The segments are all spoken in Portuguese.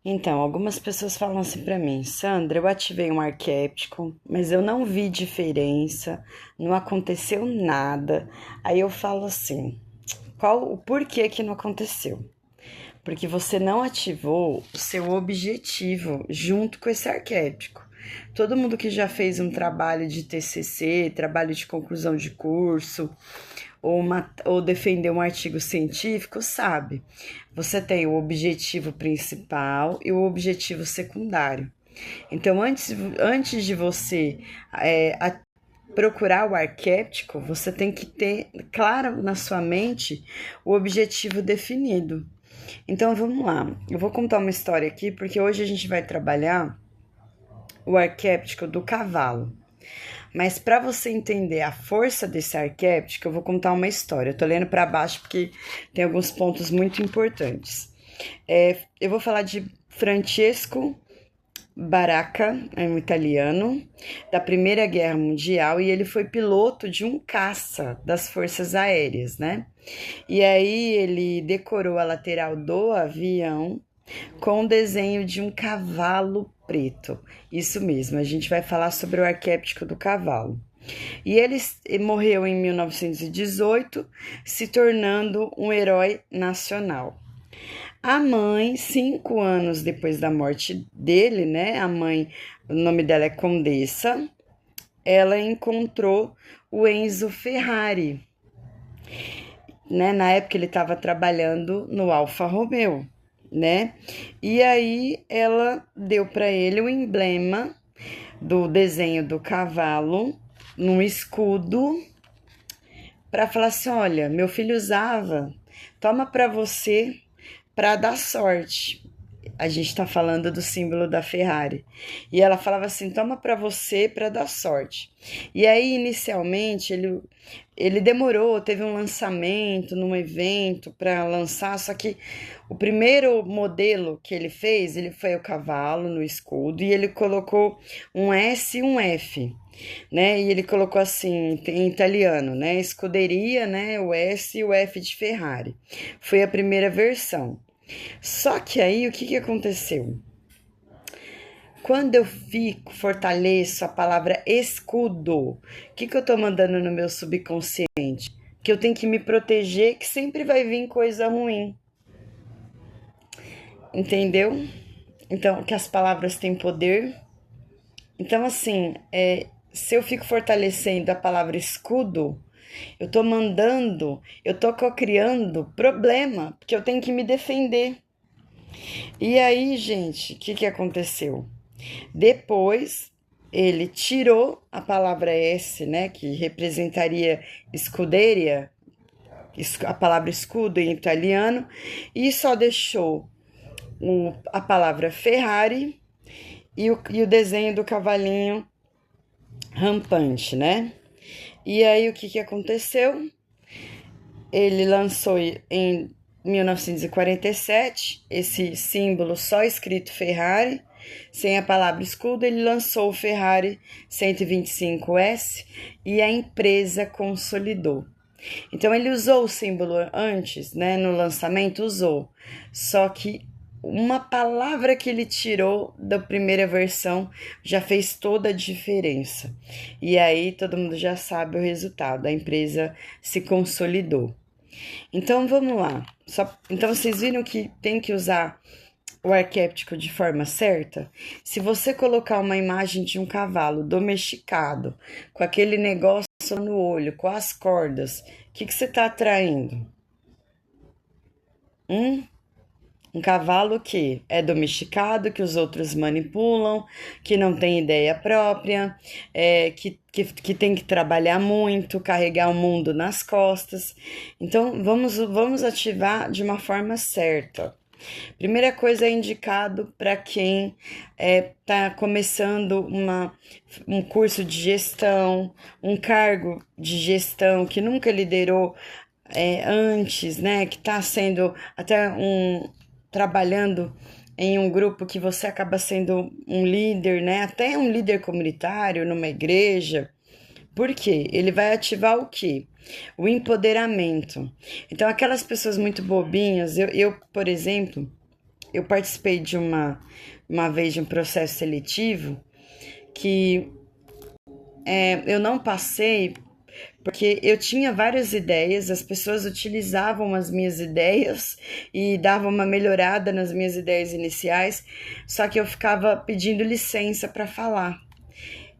Então, algumas pessoas falam assim pra mim, Sandra, eu ativei um arquétipo, mas eu não vi diferença, não aconteceu nada. Aí eu falo assim, qual o porquê que não aconteceu? Porque você não ativou o seu objetivo junto com esse arquétipo. Todo mundo que já fez um trabalho de TCC, trabalho de conclusão de curso, ou defender um artigo científico, sabe? Você tem o objetivo principal e o objetivo secundário. Então, antes de você procurar o arquétipo, você tem que ter claro na sua mente o objetivo definido. Então, vamos lá. Eu vou contar uma história aqui, porque hoje a gente vai trabalhar o arquétipo do cavalo. Mas para você entender a força desse arquétipo, eu vou contar uma história. Eu tô lendo para baixo porque tem alguns pontos muito importantes. Eu vou falar de Francesco Baracca, é um italiano, da Primeira Guerra Mundial, e ele foi piloto de um caça das Forças Aéreas, né? E aí ele decorou a lateral do avião com o desenho de um cavalo preto. Isso mesmo, a gente vai falar sobre o arquétipo do cavalo. E ele morreu em 1918, se tornando um herói nacional. A mãe, 5 anos depois da morte dele, né? A mãe, o nome dela é Condessa, ela encontrou o Enzo Ferrari, né? Na época ele estava trabalhando no Alfa Romeo, né? E aí ela deu para ele o emblema do desenho do cavalo num escudo para falar assim: olha, meu filho usava, toma para você para dar sorte. A gente está falando do símbolo da Ferrari. E ela falava assim: toma para você para dar sorte. E aí, inicialmente, ele demorou, teve um lançamento num evento para lançar, só que o primeiro modelo que ele fez, ele foi o cavalo no escudo e ele colocou um S e um F. Né? E ele colocou assim, em italiano, né? Escuderia, né? O S e o F de Ferrari. Foi a primeira versão. Só que aí o que aconteceu? Quando eu fortaleço a palavra escudo, o que eu tô mandando no meu subconsciente? Que eu tenho que me proteger, que sempre vai vir coisa ruim. Entendeu? Então, que as palavras têm poder. Então, assim, se eu fico fortalecendo a palavra escudo, eu tô mandando, eu tô co-criando problema, porque eu tenho que me defender. E aí, gente, o que aconteceu? Depois, ele tirou a palavra S, né, que representaria escuderia, a palavra escudo em italiano, e só deixou a palavra Ferrari e o desenho do cavalinho rampante, né? E aí, o que aconteceu? Ele lançou em 1947 esse símbolo só escrito Ferrari, sem a palavra escudo. Ele lançou o Ferrari 125S e a empresa consolidou. Então ele usou o símbolo antes, né? No lançamento usou, só que uma palavra que ele tirou da primeira versão já fez toda a diferença. E aí todo mundo já sabe o resultado, a empresa se consolidou. Então vamos lá. Então vocês viram que tem que usar o arquétipo de forma certa? Se você colocar uma imagem de um cavalo domesticado, com aquele negócio no olho, com as cordas, o que você está atraindo? Um cavalo que é domesticado, que os outros manipulam, que não tem ideia própria, que tem que trabalhar muito, carregar o mundo nas costas. Então, vamos ativar de uma forma certa. Primeira coisa é indicado para quem está começando um curso de gestão, um cargo de gestão que nunca liderou antes, né? Que está sendo até trabalhando em um grupo que você acaba sendo um líder, né? Até um líder comunitário numa igreja. Por quê? Ele vai ativar o quê? O empoderamento. Então, aquelas pessoas muito bobinhas, eu por exemplo, eu participei de uma vez de um processo seletivo que eu não passei porque eu tinha várias ideias, as pessoas utilizavam as minhas ideias e davam uma melhorada nas minhas ideias iniciais, só que eu ficava pedindo licença para falar.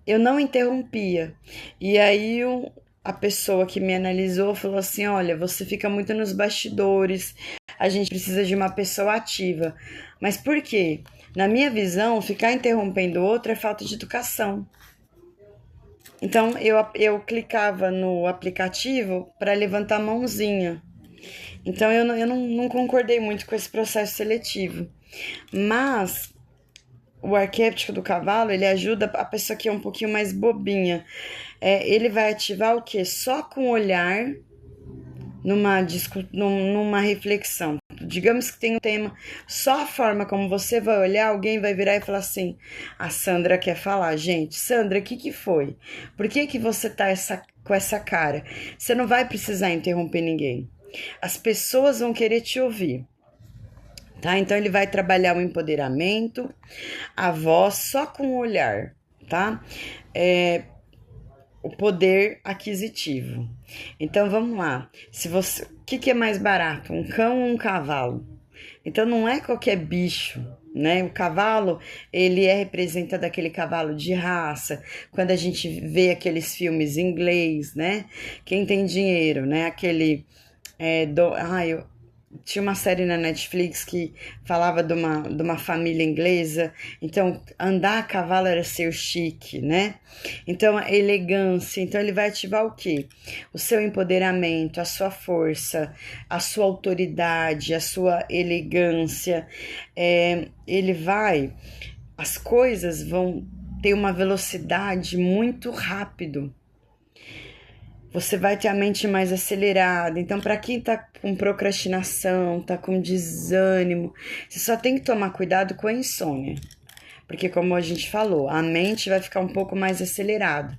Eu não interrompia. E aí a pessoa que me analisou falou assim: olha, você fica muito nos bastidores, a gente precisa de uma pessoa ativa. Mas por quê? Na minha visão, ficar interrompendo o outro é falta de educação. Então eu clicava no aplicativo para levantar a mãozinha. Então eu não concordei muito com esse processo seletivo. Mas o arquétipo do cavalo, ele ajuda a pessoa que é um pouquinho mais bobinha. Ele vai ativar o quê? Só com o olhar numa reflexão. Digamos que tem um tema, só a forma como você vai olhar, alguém vai virar e falar assim: a Sandra quer falar. Gente, Sandra, o que foi? Por que você tá com essa cara? Você não vai precisar interromper ninguém. As pessoas vão querer te ouvir. Tá? Então ele vai trabalhar o empoderamento, a voz só com o olhar, tá? O poder aquisitivo. Então vamos lá. O que é mais barato, um cão ou um cavalo? Então não é qualquer bicho, né? O cavalo, ele representa daquele cavalo de raça. Quando a gente vê aqueles filmes em inglês, né? Quem tem dinheiro, né? Tinha uma série na Netflix que falava de uma família inglesa, então andar a cavalo era ser chique, né? Então a elegância, então ele vai ativar o quê? O seu empoderamento, a sua força, a sua autoridade, a sua elegância. As coisas vão ter uma velocidade muito rápido. Você vai ter a mente mais acelerada. Então, para quem tá com procrastinação, tá com desânimo, você só tem que tomar cuidado com a insônia. Porque, como a gente falou, a mente vai ficar um pouco mais acelerada.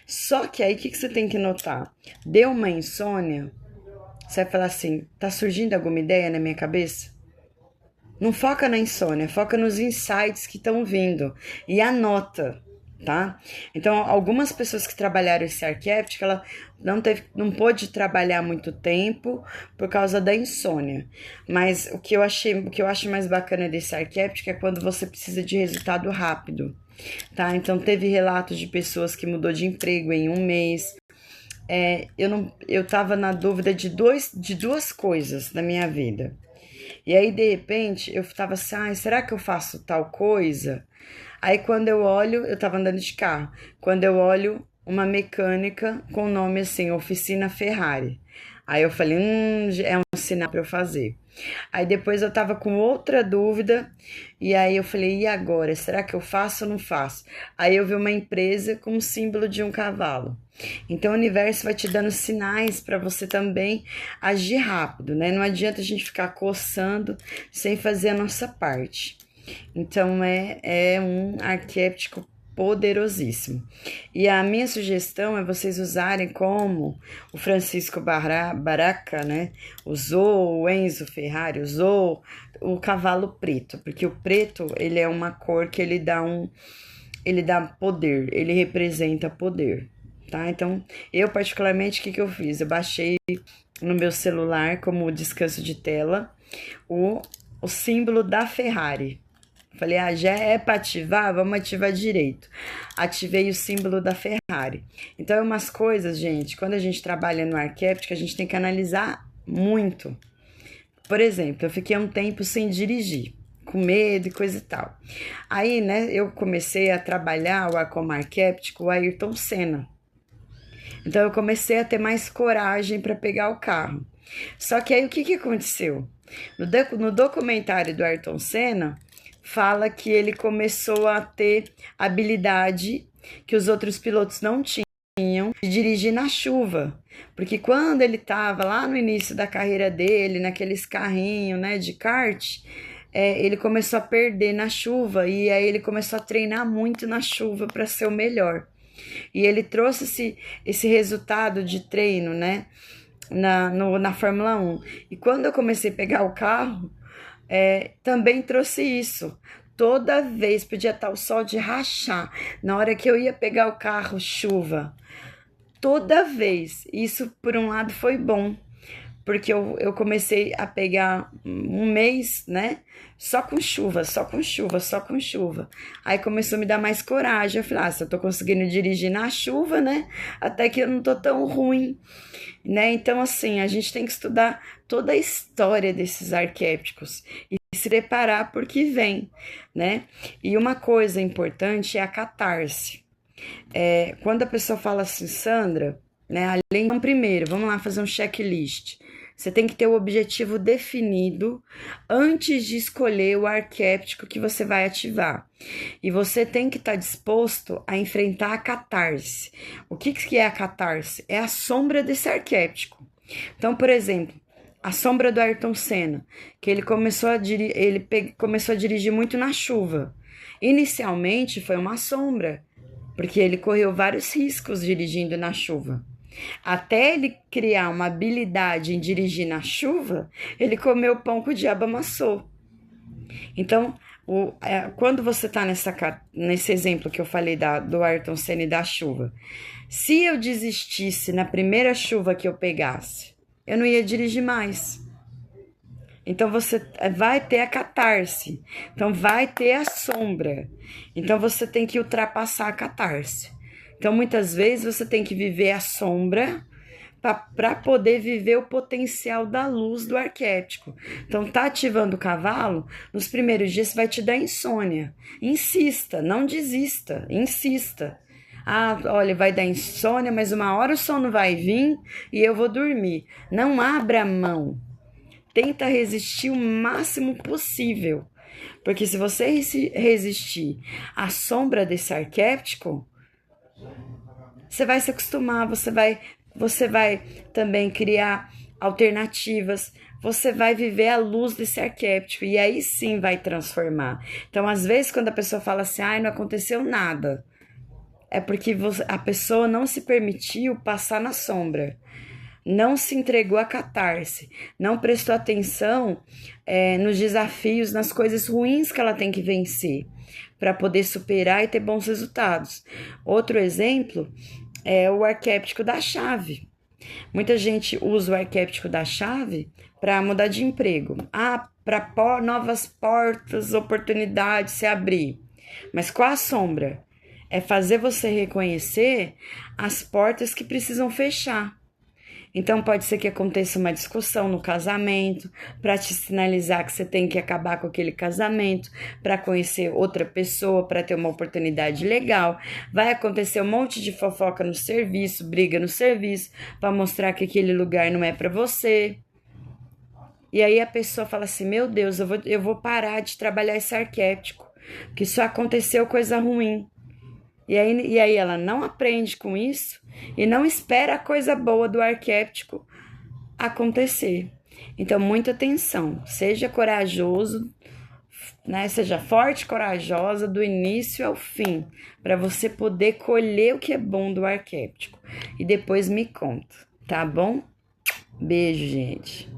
Só que aí, o que você tem que notar? Deu uma insônia, você vai falar assim: tá surgindo alguma ideia na minha cabeça? Não foca na insônia, foca nos insights que estão vindo. E anota. Tá? Então, algumas pessoas que trabalharam esse arquétipo, ela não pôde trabalhar muito tempo por causa da insônia. Mas o que eu acho mais bacana desse arquétipo é quando você precisa de resultado rápido, tá? Então, teve relatos de pessoas que mudou de emprego em um mês. Eu tava na dúvida de duas coisas na minha vida. E aí, de repente, eu tava assim: será que eu faço tal coisa? Aí quando eu olho, eu tava andando de carro. Quando eu olho, uma mecânica com o nome assim, Oficina Ferrari. Aí eu falei, é um sinal para eu fazer. Aí depois eu tava com outra dúvida, e aí eu falei, e agora? Será que eu faço ou não faço? Aí eu vi uma empresa com o símbolo de um cavalo. Então o universo vai te dando sinais para você também agir rápido, né? Não adianta a gente ficar coçando sem fazer a nossa parte. Então é um arquétipo poderosíssimo. E a minha sugestão é vocês usarem como o Francisco Baraca, né, usou, o Enzo Ferrari usou o cavalo preto, porque o preto, ele é uma cor que ele dá poder, ele representa poder, tá? Então, eu particularmente, o que eu fiz? Eu baixei no meu celular como descanso de tela o símbolo da Ferrari. Falei, já é para ativar, vamos ativar direito. Ativei o símbolo da Ferrari. Então, é umas coisas, gente, quando a gente trabalha no arquétipo, a gente tem que analisar muito. Por exemplo, eu fiquei um tempo sem dirigir, com medo e coisa e tal. Aí, né, eu comecei a trabalhar como arquétipo o Ayrton Senna. Então, eu comecei a ter mais coragem para pegar o carro. Só que aí, o que aconteceu? No documentário do Ayrton Senna, fala que ele começou a ter habilidade que os outros pilotos não tinham de dirigir na chuva. Porque quando ele estava lá no início da carreira dele, naqueles carrinhos, né, de kart, ele começou a perder na chuva e aí ele começou a treinar muito na chuva para ser o melhor. E ele trouxe esse resultado de treino, né, na Fórmula 1. E quando eu comecei a pegar o carro, também trouxe isso. Toda vez podia estar o sol de rachar. Na hora que eu ia pegar o carro, chuva. Toda vez. Isso, por um lado, foi bom. Porque eu comecei a pegar um mês, né? Só com chuva, só com chuva, só com chuva. Aí começou a me dar mais coragem. Eu falei, se eu tô conseguindo dirigir na chuva, né? Até que eu não tô tão ruim, né? Então, assim, a gente tem que estudar toda a história desses arquétipos e se preparar por que vem, né? E uma coisa importante é a catarse. Quando a pessoa fala assim, Sandra, né? Além, então, primeiro, vamos lá fazer um checklist. Você tem que ter o objetivo definido antes de escolher o arquétipo que você vai ativar. E você tem que estar disposto a enfrentar a catarse. O que é a catarse? É a sombra desse arquétipo. Então, por exemplo, a sombra do Ayrton Senna, que ele começou a dirigir muito na chuva. Inicialmente foi uma sombra, porque ele correu vários riscos dirigindo na chuva. Até ele criar uma habilidade em dirigir na chuva, ele comeu pão que o diabo amassou. Então, quando você está nesse exemplo que eu falei do Ayrton Senna e da chuva, se eu desistisse na primeira chuva que eu pegasse, eu não ia dirigir mais. Então, você vai ter a catarse. Então, vai ter a sombra. Então, você tem que ultrapassar a catarse. Então, muitas vezes, você tem que viver a sombra para poder viver o potencial da luz do arquétipo. Então, tá ativando o cavalo, nos primeiros dias você vai te dar insônia. Insista, não desista, insista. Olha, vai dar insônia, mas uma hora o sono vai vir e eu vou dormir. Não abra mão. Tenta resistir o máximo possível. Porque se você resistir à sombra desse arquétipo, você vai se acostumar, você vai também criar alternativas, você vai viver a luz desse arquétipo e aí sim vai transformar. Então, às vezes, quando a pessoa fala assim, não aconteceu nada, é porque a pessoa não se permitiu passar na sombra, não se entregou a catarse, não prestou atenção nos desafios, nas coisas ruins que ela tem que vencer para poder superar e ter bons resultados. Outro exemplo é o arquétipo da chave. Muita gente usa o arquétipo da chave para mudar de emprego. Para novas portas, oportunidades se abrir. Mas qual a sombra? É fazer você reconhecer as portas que precisam fechar. Então, pode ser que aconteça uma discussão no casamento, para te sinalizar que você tem que acabar com aquele casamento, para conhecer outra pessoa, para ter uma oportunidade legal. Vai acontecer um monte de fofoca no serviço, briga no serviço, para mostrar que aquele lugar não é para você. E aí a pessoa fala assim, meu Deus, eu vou parar de trabalhar esse arquétipo, que só aconteceu coisa ruim. E aí ela não aprende com isso e não espera a coisa boa do arquétipo acontecer. Então, muita atenção. Seja corajoso, né? Seja forte e corajosa do início ao fim, para você poder colher o que é bom do arquétipo. E depois me conta, tá bom? Beijo, gente.